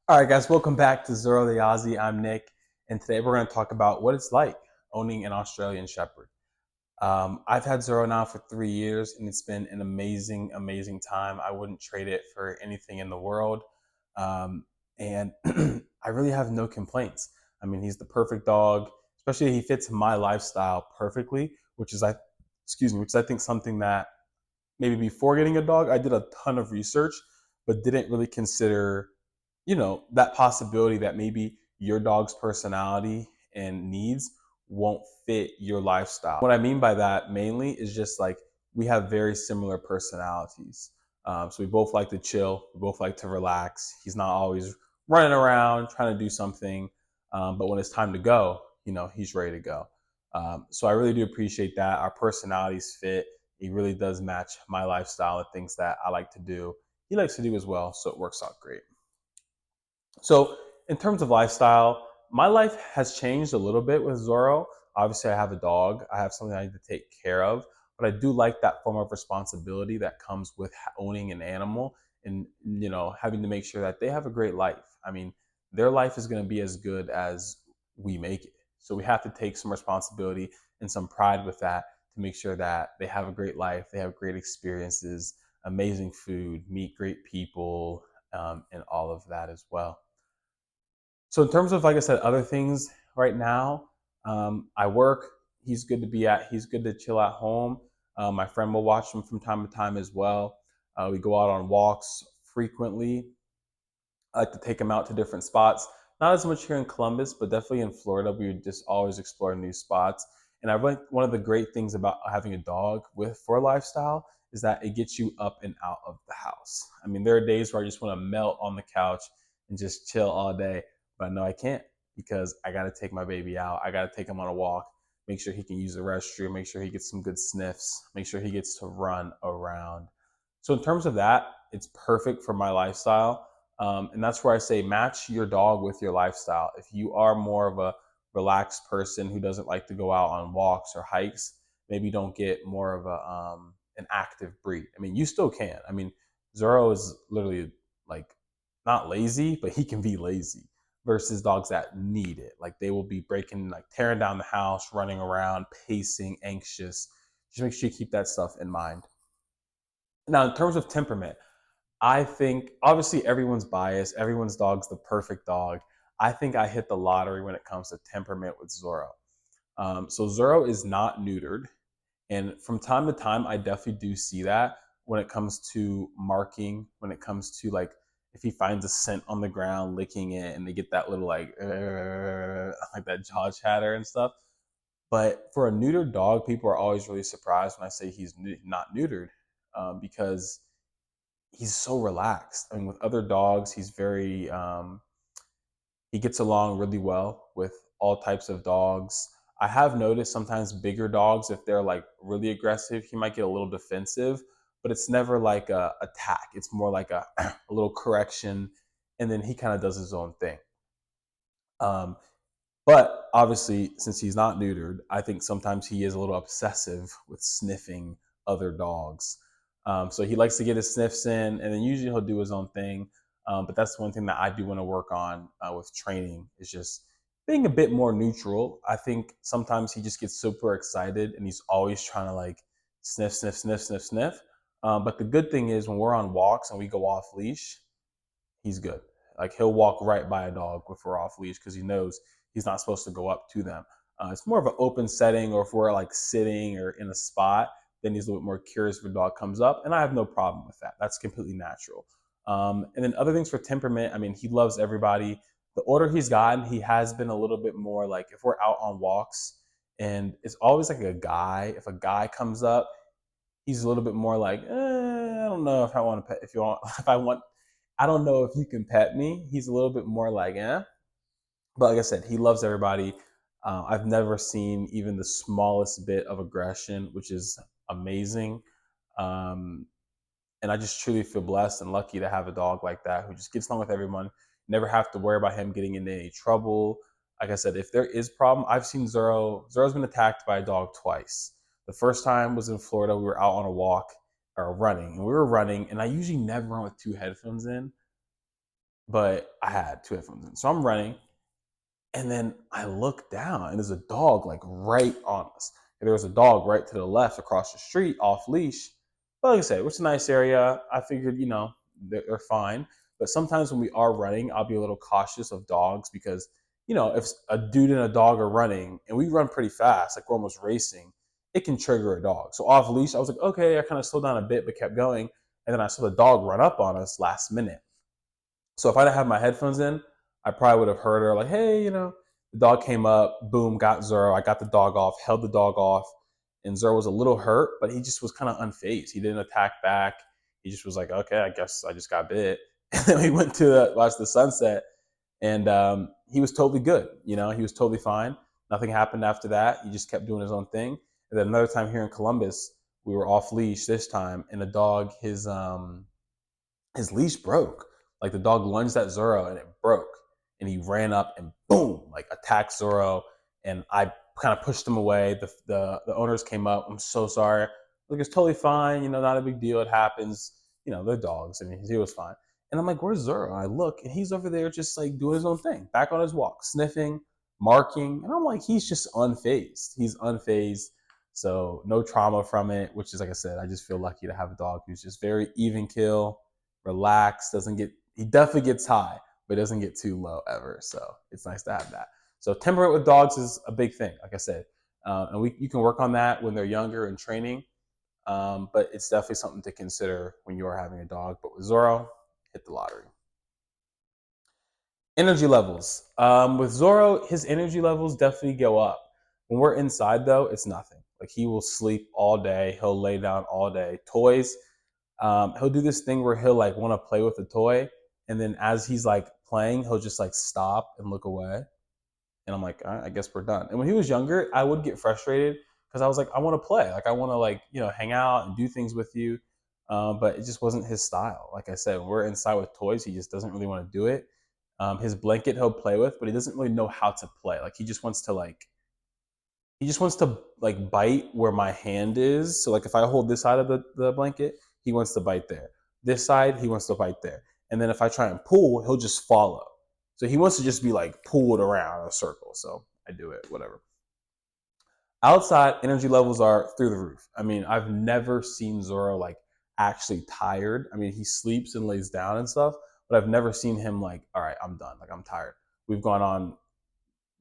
All right, guys, welcome back to Zoro the Aussie. I'm Nick, and today we're going to talk about what it's like owning an Australian Shepherd. I've had Zoro now for 3 years, and it's been an amazing, amazing time. I wouldn't trade it for anything in the world. Um, and I really have no complaints. I mean, he's the perfect dog, especially he fits my lifestyle perfectly, which is I think something that maybe before getting a dog, I did a ton of research, but didn't really consider, that possibility that maybe your dog's personality and needs won't fit your lifestyle. What I mean by that mainly is just like we have very similar personalities. So we both like to chill, we both like to relax. He's not always running around trying to do something, but when it's time to go, he's ready to go. So I really do appreciate that. Our personalities fit. He really does match my lifestyle and things that I like to do. He likes to do as well, so it works out great. So, in terms of lifestyle, my life has changed a little bit with Zorro. Obviously, I have a dog, I have something I need to take care of, but I do like that form of responsibility that comes with owning an animal and, having to make sure that they have a great life. I mean, their life is going to be as good as we make it. So, we have to take some responsibility and some pride with that to make sure that they have a great life, they have great experiences, amazing food, meet great people, and all of that as well. So in terms of, like I said, other things right now, I work. He's good to be at. He's good to chill at home. My friend will watch him from time to time as well. We go out on walks frequently. I like to take him out to different spots. Not as much here in Columbus, but definitely in Florida. We just always explore new spots. And I really one of the great things about having a dog with for a lifestyle is that it gets you up and out of the house. I mean, there are days where I just want to melt on the couch and just chill all day, but I know I can't because I got to take my baby out. I got to take him on a walk, make sure he can use the restroom, make sure he gets some good sniffs, make sure he gets to run around. So in terms of that, it's perfect for my lifestyle. And that's where I say match your dog with your lifestyle. If you are more of a relaxed person who doesn't like to go out on walks or hikes, maybe don't get more of an active breed. I mean, you still can. I mean, Zoro is literally like not lazy, but he can be lazy versus dogs that need it. Like they will be breaking, like tearing down the house, running around, pacing, anxious. Just make sure you keep that stuff in mind. Now, in terms of temperament, I think obviously everyone's biased. Everyone's dog's the perfect dog. I think I hit the lottery when it comes to temperament with Zoro. So Zoro is not neutered, and from time to time, I definitely do see that when it comes to marking. When it comes to like if he finds a scent on the ground, licking it, and they get that little like that jaw chatter and stuff. But for a neutered dog, people are always really surprised when I say he's not neutered because he's so relaxed. I mean, with other dogs, he's very he gets along really well with all types of dogs. I have noticed sometimes bigger dogs, if they're like really aggressive, he might get a little defensive, but it's never like a attack. It's more like a little correction, and then he kind of does his own thing. Um, but obviously, since he's not neutered, I think sometimes he is a little obsessive with sniffing other dogs. So he likes to get his sniffs in, and then usually he'll do his own thing. But that's one thing that I do want to work on with training is just being a bit more neutral. I think sometimes he just gets super excited and he's always trying to like sniff, sniff, sniff, sniff, sniff. But the good thing is when we're on walks and we go off leash, he's good. Like he'll walk right by a dog if we're off leash because he knows he's not supposed to go up to them. It's more of an open setting, or if we're like sitting or in a spot, then he's a little bit more curious if a dog comes up, and I have no problem with that. That's completely natural. And then other things for temperament, I mean, he loves everybody. The older he's gotten, he has been a little bit more like if we're out on walks and it's always like a guy. If a guy comes up, he's a little bit more like, I don't know if I want to pet. If you want, if I want, I don't know if you can pet me. He's a little bit more like, eh. But like I said, he loves everybody. I've never seen even the smallest bit of aggression, which is amazing. Um, and I just truly feel blessed and lucky to have a dog like that who just gets along with everyone. Never have to worry about him getting into any trouble. Like I said, if there is problem, I've seen Zoro. Zoro's been attacked by a dog twice. The first time was in Florida. We were out on a walk or running, and we were running. And I usually never run with two headphones in, but I had two headphones in. So I'm running, and then I look down, and there's a dog like right on us. And there was a dog right to the left across the street, off leash. But like I said, it's a nice area. I figured, they're fine. But sometimes when we are running, I'll be a little cautious of dogs because, if a dude and a dog are running and we run pretty fast, like we're almost racing, it can trigger a dog. So off leash, I was like, okay, I kind of slowed down a bit, but kept going. And then I saw the dog run up on us last minute. So if I didn't have my headphones in, I probably would have heard her like, hey, the dog came up, boom, got Zoro. I got the dog off, held the dog off, and Zoro was a little hurt, but he just was kind of unfazed. He didn't attack back. He just was like, okay, I guess I just got bit. And then we went to watch the sunset, and he was totally good. He was totally fine. Nothing happened after that. He just kept doing his own thing. And then another time here in Columbus, we were off leash this time, and the dog, his leash broke. Like the dog lunged at Zoro and it broke. And he ran up and boom, like attacked Zoro. And I kind of pushed him away. The owners came up. I'm so sorry. Like it's totally fine. Not a big deal. It happens. They're dogs. I mean, he was fine. And I'm like, where's Zoro? And I look and he's over there just like doing his own thing, back on his walk, sniffing, marking. And I'm like, he's just unfazed. He's unfazed. So no trauma from it, which is like I said, I just feel lucky to have a dog who's just very even kill, relaxed, doesn't get, he definitely gets high, but doesn't get too low ever. So it's nice to have that. So temperament with dogs is a big thing, like I said. And you can work on that when they're younger and training. But it's definitely something to consider when you are having a dog. But with Zoro, hit the lottery. Energy levels. With Zoro, his energy levels definitely go up. When we're inside, though, it's nothing. Like he will sleep all day. He'll lay down all day. Toys, he'll do this thing where he'll like want to play with a toy, and then as he's like playing, he'll just like stop and look away. And I'm like, all right, I guess we're done. And when he was younger, I would get frustrated because I was like, I want to play, like I want to like hang out and do things with you, but it just wasn't his style. Like I said, when we're inside with toys, he just doesn't really want to do it. His blanket he'll play with, but he doesn't really know how to play. Like he just wants to like bite where my hand is. So like if I hold this side of the blanket, he wants to bite there. This side, he wants to bite there. And then if I try and pull, he'll just follow. So he wants to just be like pulled around in a circle. So I do it, whatever. Outside, energy levels are through the roof. I mean, I've never seen Zoro like actually tired. I mean, he sleeps and lays down and stuff, but I've never seen him like, all right, I'm done. Like I'm tired. We've gone on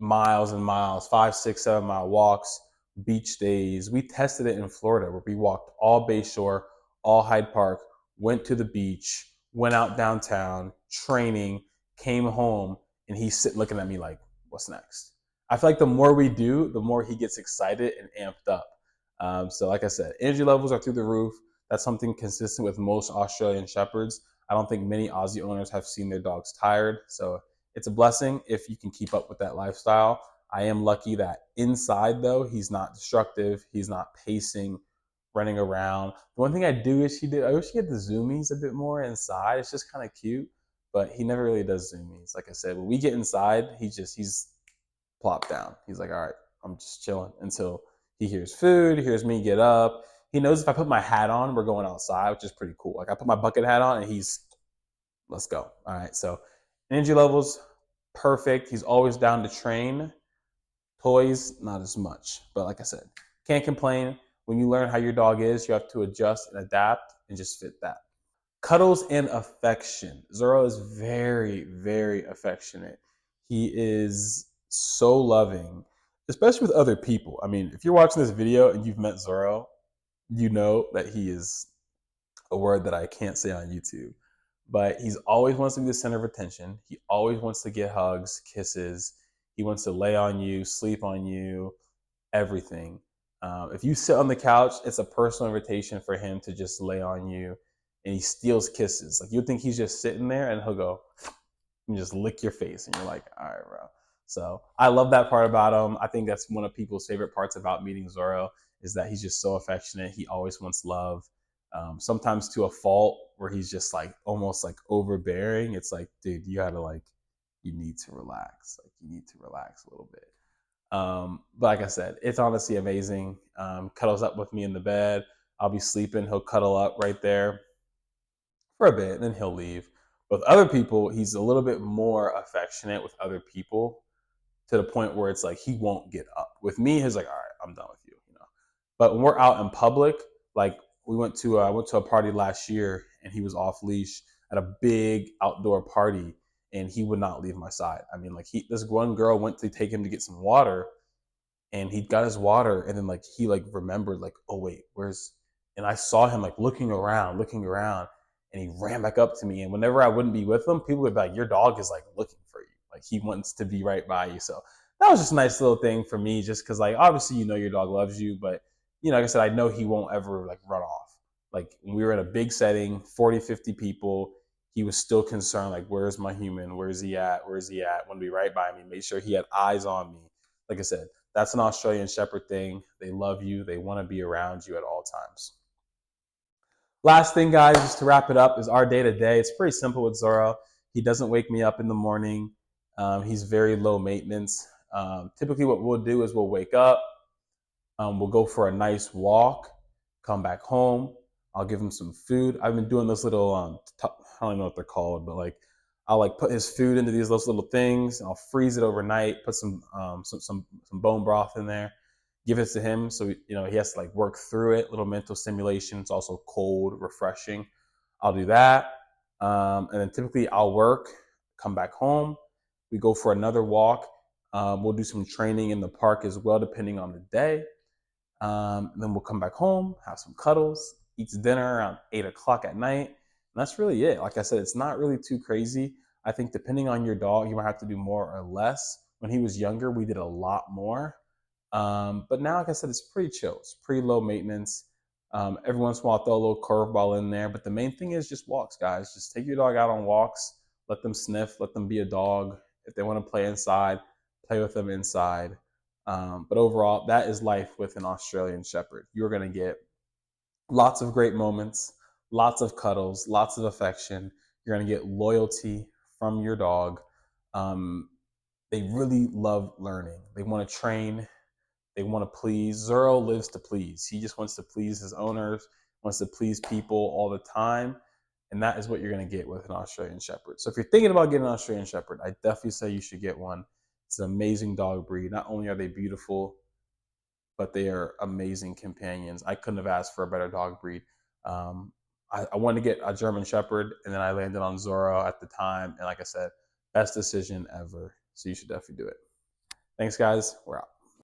miles and miles, 5, 6, 7 mile walks, beach days. We tested it in Florida where we walked all Bayshore, all Hyde Park, went to the beach, went out downtown, training, came home, and he's sitting looking at me like, what's next? I feel like the more we do, the more he gets excited and amped up. So, like I said, energy levels are through the roof. That's something consistent with most Australian Shepherds. I don't think many Aussie owners have seen their dogs tired. So, it's a blessing if you can keep up with that lifestyle. I am lucky that inside, though, he's not destructive. He's not pacing, running around. The one thing I do wish he did, I wish he had the zoomies a bit more inside. It's just kind of cute, but he never really does zoomies. Like I said, when we get inside, he's plopped down. He's like, all right, I'm just chilling until he hears food, he hears me get up. He knows if I put my hat on, we're going outside, which is pretty cool. Like I put my bucket hat on and he's, let's go. All right. So energy levels, perfect. He's always down to train. Toys, not as much. But like I said, can't complain. When you learn how your dog is, you have to adjust and adapt and just fit that. Cuddles and affection. Zoro is very, very affectionate. He is so loving, especially with other people. I mean, if you're watching this video and you've met Zoro, you know that he is a word that I can't say on YouTube. But he's always wants to be the center of attention. He always wants to get hugs, kisses. He wants to lay on you, sleep on you, everything. If you sit on the couch, it's a personal invitation for him to just lay on you, and he steals kisses. Like you think he's just sitting there, and he'll go and just lick your face, and you're like, all right, bro. So I love that part about him. I think that's one of people's favorite parts about meeting Zoro is that he's just so affectionate. He always wants love. Sometimes to a fault where he's just like almost like overbearing. It's like, dude, you need to relax. Like you need to relax a little bit. But like I said, it's honestly amazing. Cuddles up with me in the bed. I'll be sleeping. He'll cuddle up right there for a bit, and then he'll leave. With other people, he's a little bit more affectionate with other people to the point where it's like he won't get up. With me, he's like, all right, I'm done with you, you know. But when we're out in public, like I went to a party last year and he was off leash at a big outdoor party and he would not leave my side. I mean, like this one girl went to take him to get some water and he got his water and then like he like remembered like, oh wait, where's, and I saw him like looking around, and he ran back up to me, and whenever I wouldn't be with him, people would be like, your dog is like looking for you, like he wants to be right by you. So that was just a nice little thing for me, just because like obviously your dog loves you, but like I said, I know he won't ever like run off. Like when we were in a big setting, 40, 50 people, he was still concerned, like, where's my human, where's he at, want to be right by me, made sure he had eyes on me. Like I said, that's an Australian Shepherd thing. They love you. They want to be around you at all times. Last thing, guys, just to wrap it up, is our day to day. It's pretty simple with Zoro. He doesn't wake me up in the morning. He's very low maintenance. Typically, what we'll do is we'll wake up, we'll go for a nice walk, come back home. I'll give him some food. I've been doing those little, I don't even know what they're called, but like I'll like put his food into those little things. I'll freeze it overnight. Put some bone broth in there. Give it to him, so he has to like work through it. Little mental stimulation. It's also cold, refreshing. I'll do that, and then typically I'll work, come back home. We go for another walk. We'll do some training in the park as well, depending on the day. And then we'll come back home, have some cuddles, eat dinner around 8 o'clock at night. And that's really it. Like I said, it's not really too crazy. I think depending on your dog, you might have to do more or less. When he was younger, we did a lot more. But now, like I said, it's pretty chill. It's pretty low maintenance. Every once in a while, I'll throw a little curveball in there. But the main thing is just walks, guys. Just take your dog out on walks. Let them sniff. Let them be a dog. If they want to play inside, play with them inside. But overall, that is life with an Australian Shepherd. You're going to get lots of great moments, lots of cuddles, lots of affection. You're going to get loyalty from your dog. Um, they really love learning. They want to train. They want to please. Zoro lives to please. He just wants to please his owners, wants to please people all the time. And that is what you're going to get with an Australian Shepherd. So if you're thinking about getting an Australian Shepherd, I definitely say you should get one. It's an amazing dog breed. Not only are they beautiful, but they are amazing companions. I couldn't have asked for a better dog breed. I wanted to get a German Shepherd, and then I landed on Zoro at the time. And like I said, best decision ever. So you should definitely do it. Thanks, guys. We're out.